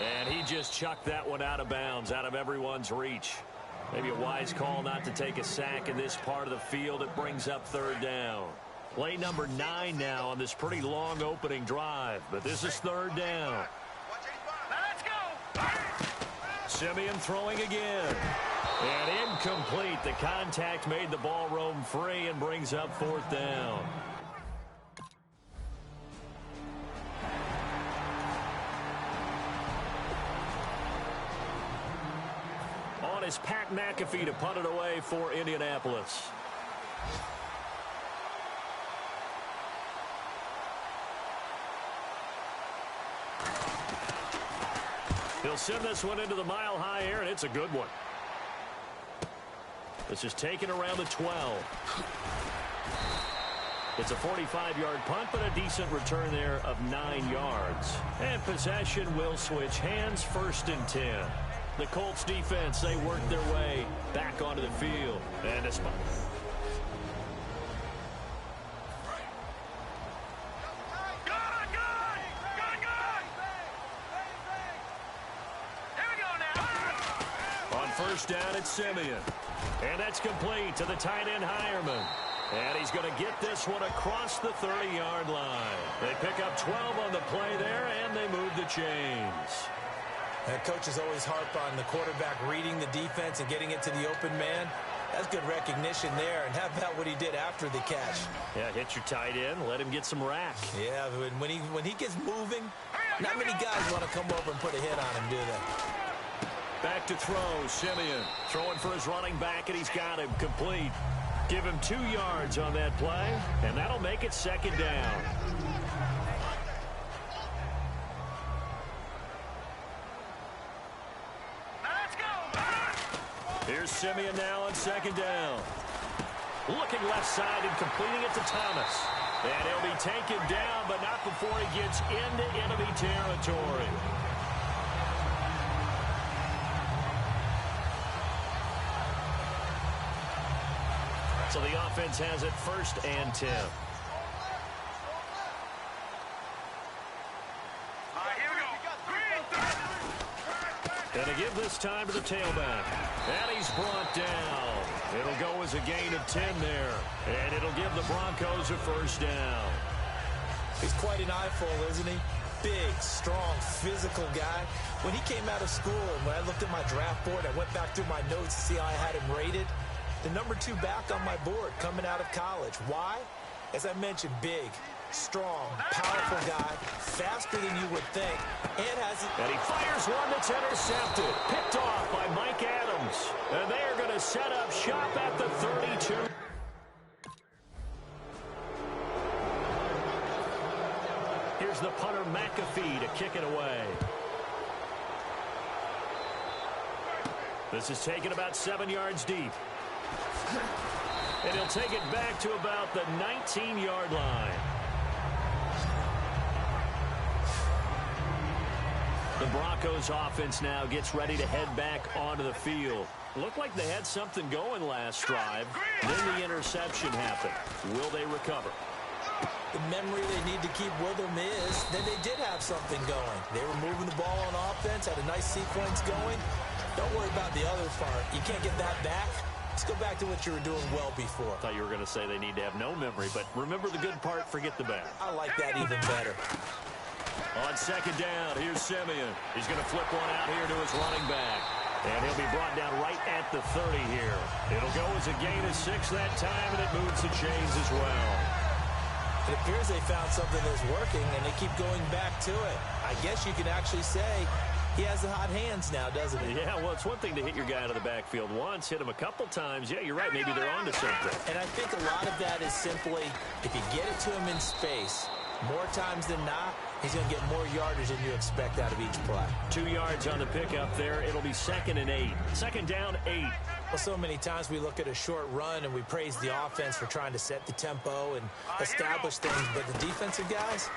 And he just chucked that one out of bounds, out of everyone's reach. Maybe a wise call not to take a sack in this part of the field. It brings up 3rd down. Play number 9 now on this pretty long opening drive. But this is 3rd down. Simeon throwing again. And incomplete. The contact made the ball roam free and brings up 4th down. On is Pat McAfee to punt it away for Indianapolis. He'll send this one into the mile-high air, and it's a good one. This is taken around the 12. It's a 45-yard punt, but a decent return there of 9 yards. And possession will switch hands, 1st and 10. The Colts defense, they work their way back onto the field. And a spot. First down at Simeon. And that's complete to the tight end Hireman. And he's going to get this one across the 30-yard line. They pick up 12 on the play there, and they move the chains. And coaches always harp on the quarterback reading the defense and getting it to the open man. That's good recognition there. And how about what he did after the catch? Yeah, hit your tight end, let him get some rack. Yeah, when he gets moving, not many guys want to come over and put a hit on him, do they? Back to throw, Simeon throwing for his running back, and he's got him complete. Give him 2 yards on that play, and that'll make it 2nd down. Let's go. Here's Simeon now on 2nd down. Looking left side and completing it to Thomas. And he'll be taken down, but not before he gets into enemy territory. So the offense has it 1st and 10. Here we go. And to give this time to the tailback. And he's brought down. It'll go as a gain of 10 there. And it'll give the Broncos a 1st down. He's quite an eyeful, isn't he? Big, strong, physical guy. When he came out of school and when I looked at my draft board, I went back through my notes to see how I had him rated. The number 2 back on my board coming out of college. Why? As I mentioned, big, strong, powerful guy, faster than you would think, and has it. And he fires one that's intercepted. Picked off by Mike Adams. And they are going to set up shop at the 32. Here's the punter McAfee to kick it away. This is taken about 7 yards deep. And he'll take it back to about the 19-yard line. The Broncos offense now gets ready to head back onto the field. Looked like they had something going last drive. Then the interception happened. Will they recover? The memory they need to keep with them is that they did have something going. They were moving the ball on offense, had a nice sequence going. Don't worry about the other part. You can't get that back. Let's go back to what you were doing well before. I thought you were going to say they need to have no memory, but remember the good part, forget the bad. I like that even better. On 2nd down, here's Simeon. He's going to flip one out here to his running back. And he'll be brought down right at the 30 here. It'll go as a gain of 6 that time, and it moves the chains as well. It appears they found something that's working, and they keep going back to it. I guess you could actually say he has the hot hands now, doesn't he? Yeah, well, it's one thing to hit your guy out of the backfield once, hit him a couple times. Yeah, you're right. Maybe they're onto something. And I think a lot of that is simply if you get it to him in space, more times than not, he's going to get more yardage than you expect out of each play. 2 yards on the pickup there. It'll be 2nd and 8. 2nd down, 8. Well, so many times we look at a short run and we praise the offense for trying to set the tempo and establish things, but the defensive guys,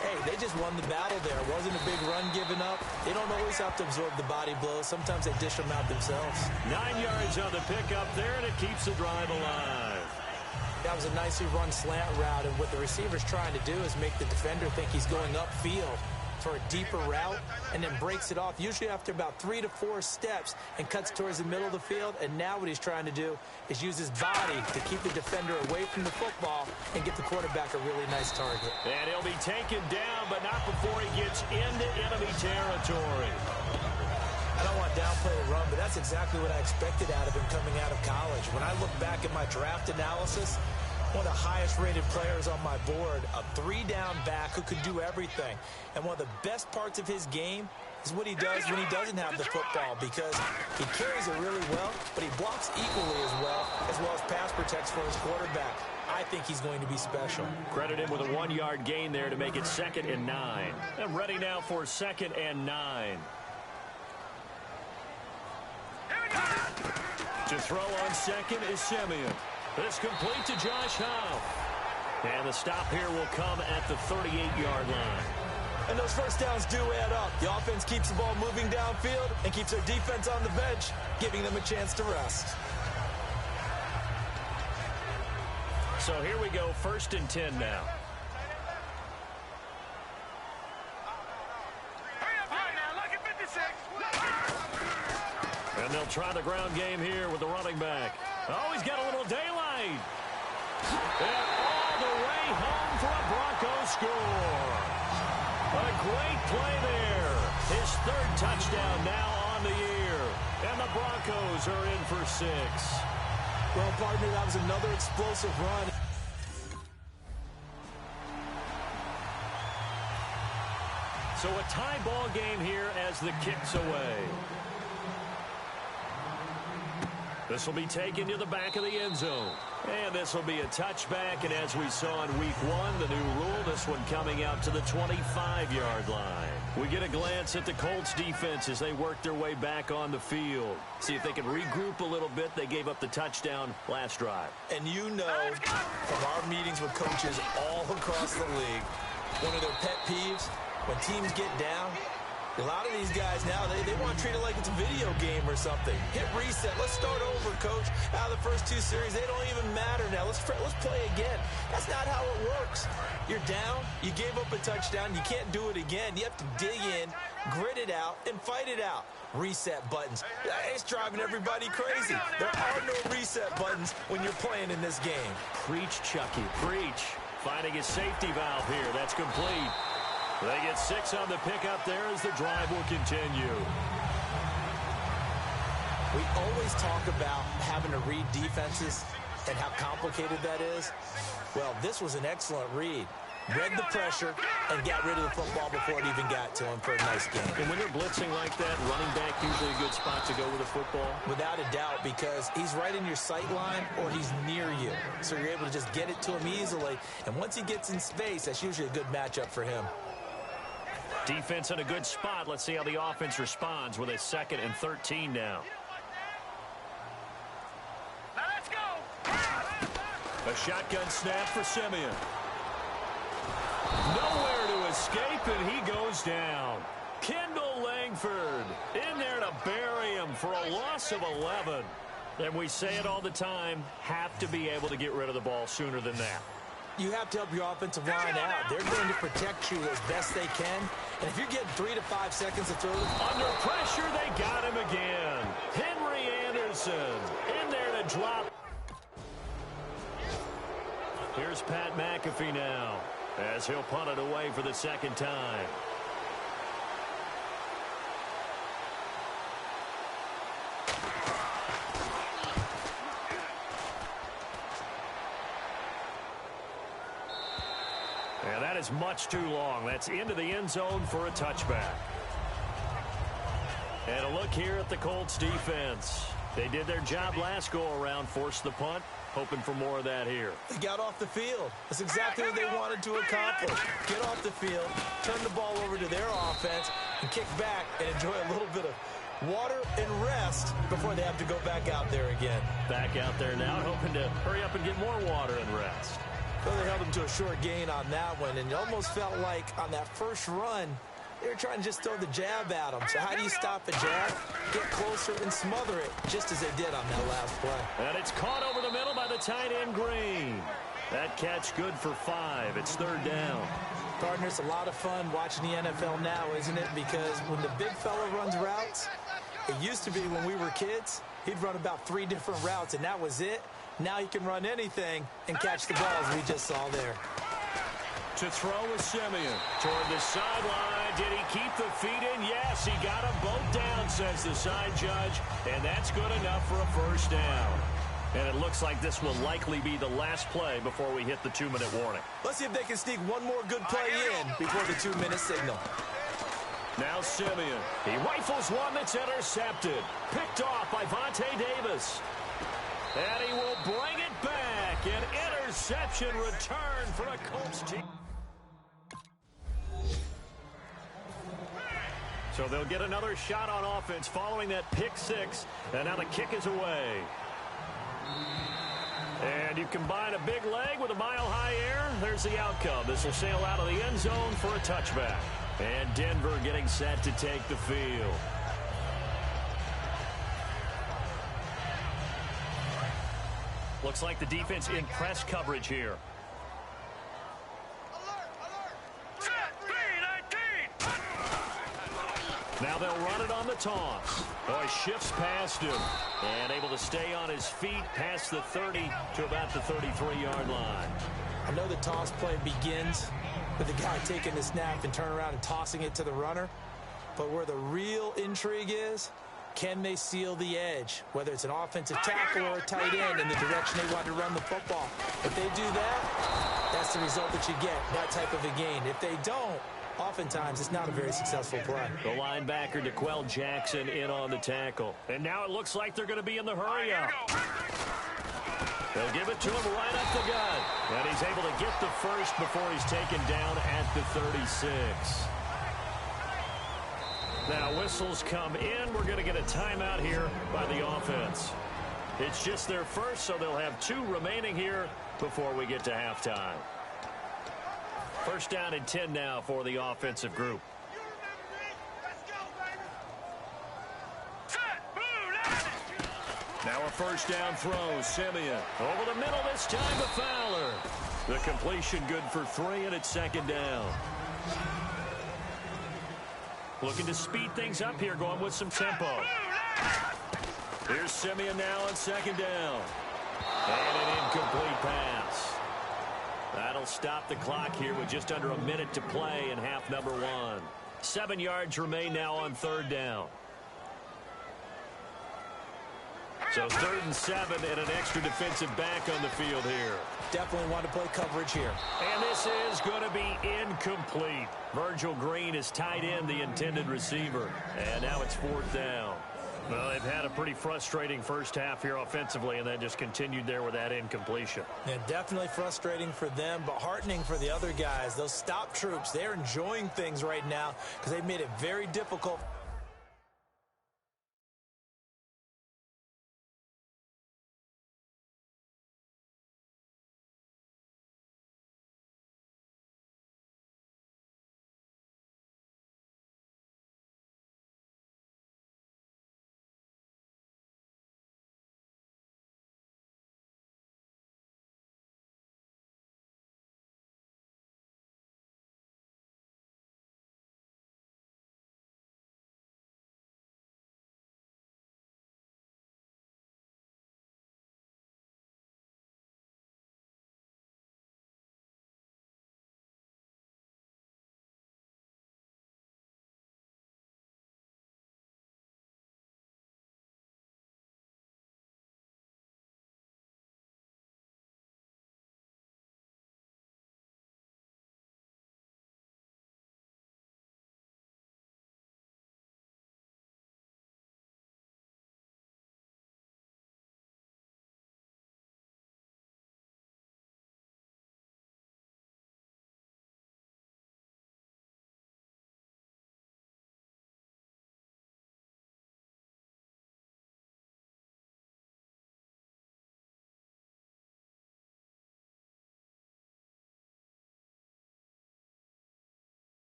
hey, they just won the battle there. It wasn't a big run given up. They don't always have to absorb the body blows. Sometimes they dish them out themselves. 9 yards on the pickup there, and it keeps the drive alive. That was a nicely run slant route, and what the receiver's trying to do is make the defender think he's going upfield for a deeper route and then breaks it off, usually after about 3 to 4 steps, and cuts towards the middle of the field. And now what he's trying to do is use his body to keep the defender away from the football and get the quarterback a really nice target. And he'll be taken down, but not before he gets into enemy territory. I don't want to downplay That's exactly what I expected out of him coming out of college. When I look back at my draft analysis, one of the highest-rated players on my board, a three-down back who could do everything. And one of the best parts of his game is what he does when he doesn't have the football, because he carries it really well, but he blocks equally as well as pass protects for his quarterback. I think he's going to be special. Credit him with a 1-yard gain there to make it 2nd and 9. And ready now for 2nd and 9. To throw on second is Simeon. This complete to Josh Howe. And the stop here will come at the 38-yard line. And those first downs do add up. The offense keeps the ball moving downfield and keeps their defense on the bench, giving them a chance to rest. So here we go, 1st and 10 now. And they'll try the ground game here with the running back. Oh, he's got a little daylight. And all the way home for a Broncos score. A great play there. His 3rd touchdown now on the year. And the Broncos are in for 6. Well, partner, that was another explosive run. So a tie ball game here as the kick's away. This will be taken to the back of the end zone. And this will be a touchback. And as we saw in week 1, the new rule, this one coming out to the 25-yard line. We get a glance at the Colts defense as they work their way back on the field. See if they can regroup a little bit. They gave up the touchdown last drive. And you know from our meetings with coaches all across the league, one of their pet peeves, when teams get down, a lot of these guys now, they want to treat it like it's a video game or something. Hit reset. Let's start over, coach. Out of the first 2 series, they don't even matter now. Let's play again. That's not how it works. You're down. You gave up a touchdown. You can't do it again. You have to dig in, grit it out, and fight it out. Reset buttons. It's driving everybody crazy. There are no reset buttons when you're playing in this game. Preach, Chucky. Preach. Finding a safety valve here. That's complete. They get 6 on the pickup there as the drive will continue. We always talk about having to read defenses and how complicated that is. Well, this was an excellent read. Read the pressure and got rid of the football before it even got to him for a nice game. And when they're blitzing like that, running back usually a good spot to go with the football? Without a doubt, because he's right in your sight line or he's near you. So you're able to just get it to him easily. And once he gets in space, that's usually a good matchup for him. Defense in a good spot. Let's see how the offense responds with a 2nd and 13 now. Now let's go. A shotgun snap for Simeon. Nowhere to escape, and he goes down. Kendall Langford in there to bury him for a loss of 11. And we say it all the time, have to be able to get rid of the ball sooner than that. You have to help your offensive line out. They're going to protect you as best they can. And if you're getting 3 to 5 seconds to throw, under pressure, they got him again. Henry Anderson in there to drop. Here's Pat McAfee now as he'll punt it away for the 2nd time. And that is much too long. That's into the end zone for a touchback. And a look here at the Colts defense. They did their job last go-around, forced the punt, hoping for more of that here. They got off the field. That's exactly what they wanted to accomplish. Get off the field, turn the ball over to their offense, and kick back and enjoy a little bit of water and rest before they have to go back out there again. Back out there now, hoping to hurry up and get more water and rest. Well, they held him to a short gain on that one, and it almost felt like on that first run, they were trying to just throw the jab at him. So how do you stop a jab? Get closer and smother it, just as they did on that last play. And it's caught over the middle by the tight end Green. That catch good for 5. It's 3rd down. Partner, it's a lot of fun watching the NFL now, isn't it? Because when the big fella runs routes, it used to be when we were kids, he'd run about 3 different routes, and that was it. Now he can run anything and catch the ball, as we just saw there. To throw is Simeon. Toward the sideline. Did he keep the feet in? Yes, he got them both down says the side judge, and that's good enough for a first down. And it looks like this will likely be the last play before we hit the 2-minute warning. Let's see if they can sneak one more good play in before the 2-minute signal. Now Simeon. He rifles one that's intercepted. Picked off by Vontae Davis. And he will bring it back. An interception return for a Colts team. So they'll get another shot on offense following that pick six. And now the kick is away. And you combine a big leg with a mile-high air. There's the outcome. This will sail out of the end zone for a touchback. And Denver getting set to take the field. Looks like the defense in press coverage here. Now they'll run it on the toss. Boy, shifts past him. And able to stay on his feet past the 30 to about the 33-yard line. I know the toss play begins with the guy taking the snap and turn around and tossing it to the runner. But where the real intrigue is, can they seal the edge? Whether it's an offensive tackle or a tight end in the direction they want to run the football. If they do that, that's the result that you get, that type of a gain. If they don't, oftentimes it's not a very successful play. The linebacker, DeQuell Jackson, in on the tackle. And now it looks like they're going to be in the hurry up. They'll give it to him right up the gut. And he's able to get the first before he's taken down at the 36. Now whistles come in. We're going to get a timeout here by the offense. It's just their first, so they'll have 2 remaining here before we get to halftime. First down and 10 now for the offensive group. Now a first down throw. Simeon over the middle this time to Fowler. The completion good for 3, and it's second down. Looking to speed things up here, going with some tempo. Here's Simeon now on second down. And an incomplete pass. That'll stop the clock here with just under a minute to play in half number 1. 7 yards remain now on third down. So 3rd and 7 and an extra defensive back on the field here. Definitely want to play coverage here. And this is going to be incomplete. Virgil Green is tied in the intended receiver. And now it's 4th down. Well, they've had a pretty frustrating first half here offensively, and then just continued there with that incompletion. Yeah, definitely frustrating for them, but heartening for the other guys. Those stop troops, they're enjoying things right now because they've made it very difficult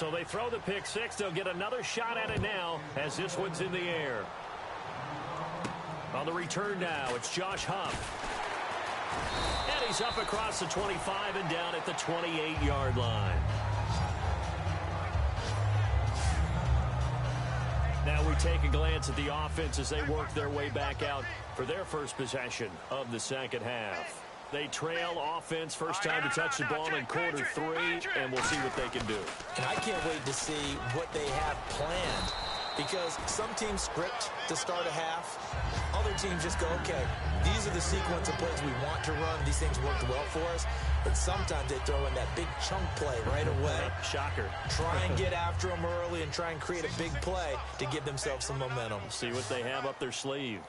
So they throw the pick six. They'll get another shot at it now as this one's in the air. On the return now, it's Josh Huff. And he's up across the 25 and down at the 28-yard line. Now we take a glance at the offense as they work their way back out for their first possession of the second half. They trail offense, first time to touch the ball in quarter three, and we'll see what they can do. And I can't wait to see what they have planned, because some teams script to start a half. Other teams just go, okay, these are the sequence of plays we want to run. These things worked well for us. But sometimes they throw in that big chunk play right away. Shocker. Try and get after them early and try and create a big play to give themselves some momentum. See what they have up their sleeve.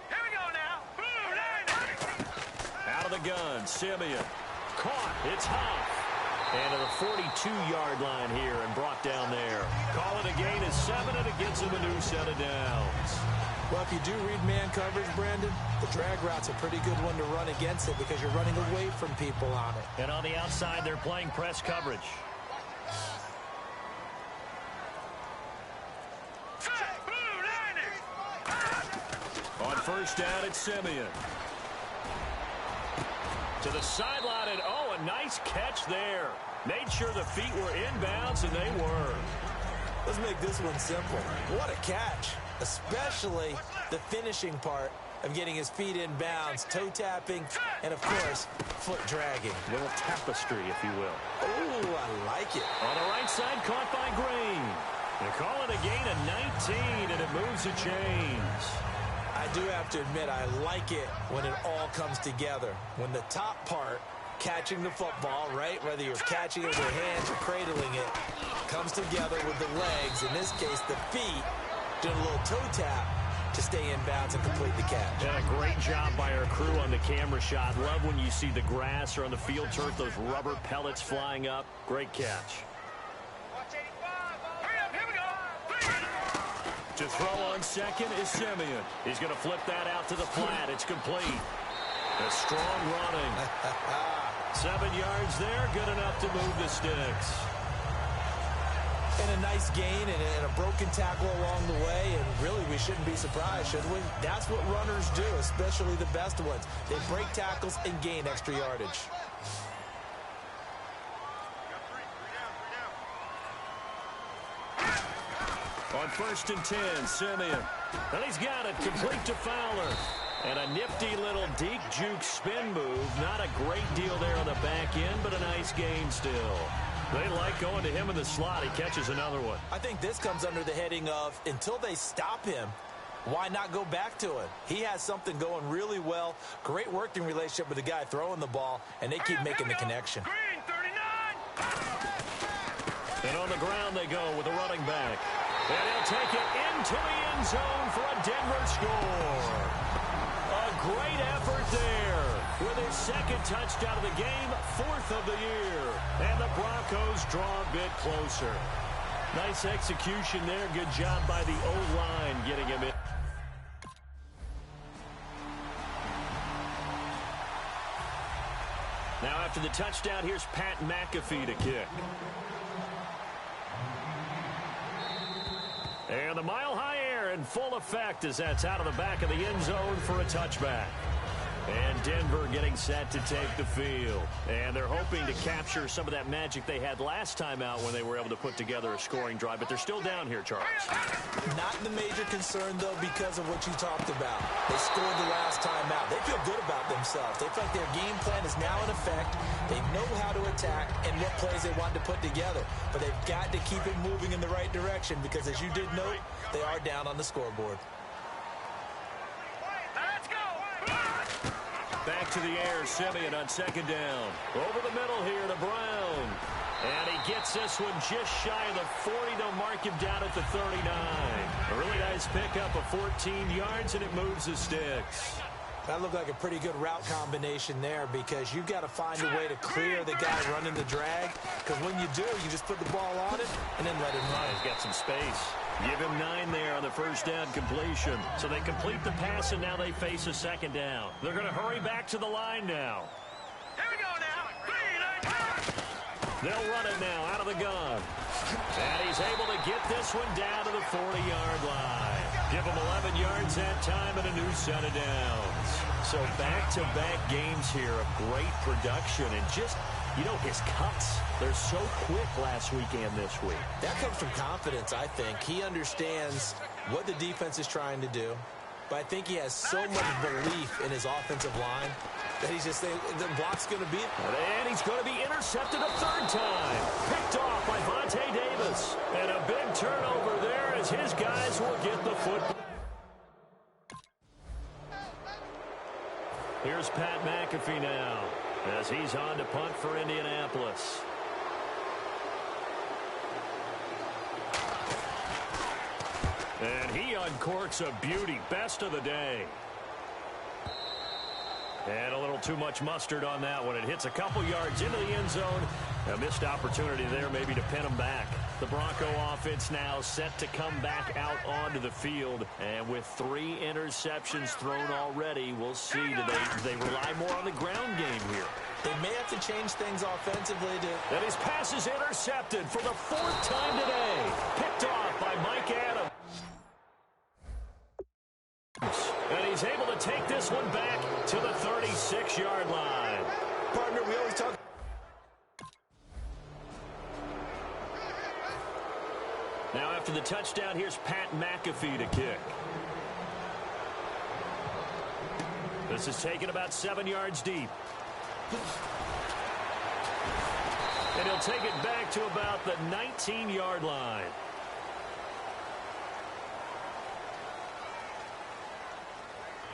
Here we go now. Out of the gun, Simeon. Caught. It's Huff. And to the 42-yard line here and brought down there. Call it a gain of 7, and it gets him a new set of downs. Well, if you do read man coverage, Brandon, the drag route's a pretty good one to run against it because you're running away from people on it. And on the outside, they're playing press coverage. On first down, it's Simeon. To the sideline, and oh, a nice catch there. Made sure the feet were inbounds, and they were. Let's make this one simple. What a catch, especially the finishing part of getting his feet in bounds, toe tapping, and of course, foot dragging. A little tapestry, if you will. Oh, I like it. On the right side, caught by Green. They call it a gain of 19, and it moves the chains. I do have to admit, I like it when it all comes together. When the top part, catching the football, right, whether you're catching it with your hands or cradling it, comes together with the legs, in this case the feet, doing a little toe tap to stay in bounds and complete the catch. Yeah, great job by our crew on the camera shot. Love when you see the grass or on the field turf, those rubber pellets flying up. Great catch. To throw on second is Simeon. He's going to flip that out to the flat. It's complete. A strong running. 7 yards there, good enough to move the sticks. And a nice gain and a broken tackle along the way, and really we shouldn't be surprised, should we? That's what runners do, especially the best ones. They break tackles and gain extra yardage. On first and 10, Simeon. And he's got it, complete to Fowler. And a nifty little deke juke spin move. Not a great deal there on the back end, but a nice gain still. They like going to him in the slot. He catches another one. I think this comes under the heading of, until they stop him, why not go back to him? He has something going really well. Great working relationship with the guy throwing the ball, and they keep making the connection. Green, 39. And on the ground they go with the running back. And he'll take it into the end zone for a Denver score. A great effort there with his second touchdown of the game, 4th of the year. And the Broncos draw a bit closer. Nice execution there. Good job by the O-line getting him in. Now after the touchdown, here's Pat McAfee to kick. And the mile-high air in full effect as that's out of the back of the end zone for a touchback. And Denver getting set to take the field. And they're hoping to capture some of that magic they had last time out when they were able to put together a scoring drive. But they're still down here, Charles. Not the major concern, though, because of what you talked about. They scored the last time out. They feel good about themselves. They feel like their game plan is now in effect. They know how to attack and what plays they want to put together. But they've got to keep it moving in the right direction because, as you did note, they are down on the scoreboard. Back to the air, Simeon on second down. Over the middle here to Brown. And he gets this one just shy of the 40. They'll mark him down at the 39. A really nice pickup of 14 yards, and it moves the sticks. That looked like a pretty good route combination there because you've got to find a way to clear the guy running the drag. Because when you do, you just put the ball on it and then let him run. He's got some space. Give him 9 there on the first down completion. So they complete the pass, and now they face a second down. They're going to hurry back to the line now. Here we go now. They'll run it now out of the gun. And he's able to get this one down to the 40-yard line. Give him 11 yards that time and a new set of downs. So back-to-back games here of great production and just, you know, his cuts, they're so quick last week and this week. That comes from confidence, I think. He understands what the defense is trying to do, but I think he has so much belief in his offensive line that he's just saying the block's going to be it. And he's going to be intercepted a third time. Picked off by Vontae Davis. And a big turnover there as his guys will get the football. Here's Pat McAfee now as he's on to punt for Indianapolis. And he uncorks a beauty. Best of the day. And a little too much mustard on that one. It hits a couple yards into the end zone. A missed opportunity there maybe to pin him back. The Bronco offense now set to come back out onto the field. And with 3 interceptions thrown already, we'll see. Do they rely more on the ground game here? They may have to change things offensively. And his pass is intercepted for the 4th time today. Picked off by Mike Adams. And he's able to take this one back to the 36-yard line. Partner, we always talk. Now after the touchdown, here's Pat McAfee to kick. This is taken about 7 yards deep. And he'll take it back to about the 19-yard line.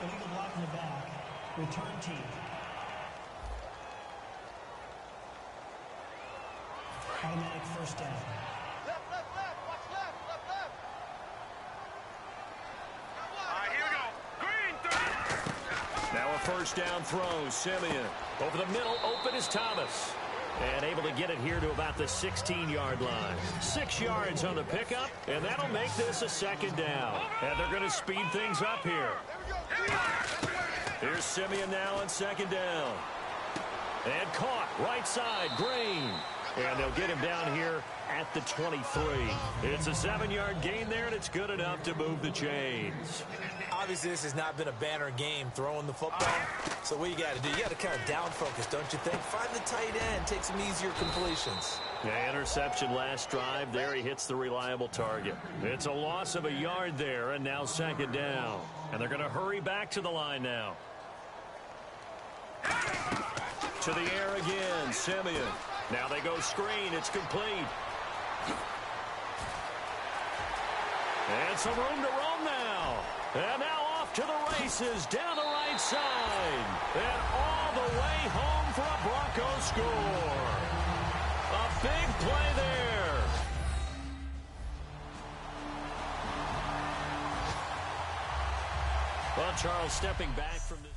Illegal block in the back. Return team. Automatic first down. Left. Watch left. All right, here we go. Green 3. Now a first down throw. Simeon over the middle. Open is Thomas. And able to get it here to about the 16-yard line. 6 yards on the pickup, and that'll make this a second down. And they're going to speed things up here. Here's Simeon now on second down. And caught right side, Green. And they'll get him down here at the 23. It's a 7-yard gain there, and it's good enough to move the chains. Obviously, this has not been a banner game throwing the football. So what you got to do, you got to kind of down focus, don't you think? Find the tight end, take some easier completions. Yeah, interception last drive. There he hits the reliable target. It's a loss of a yard there, and now second down. And they're going to hurry back to the line now. To the air again, Simeon. Now they go screen. It's complete. And some room to roam now. And now off to the races down the right side. And all the way home for a Bronco score. A big play there. Well, Charles stepping back from the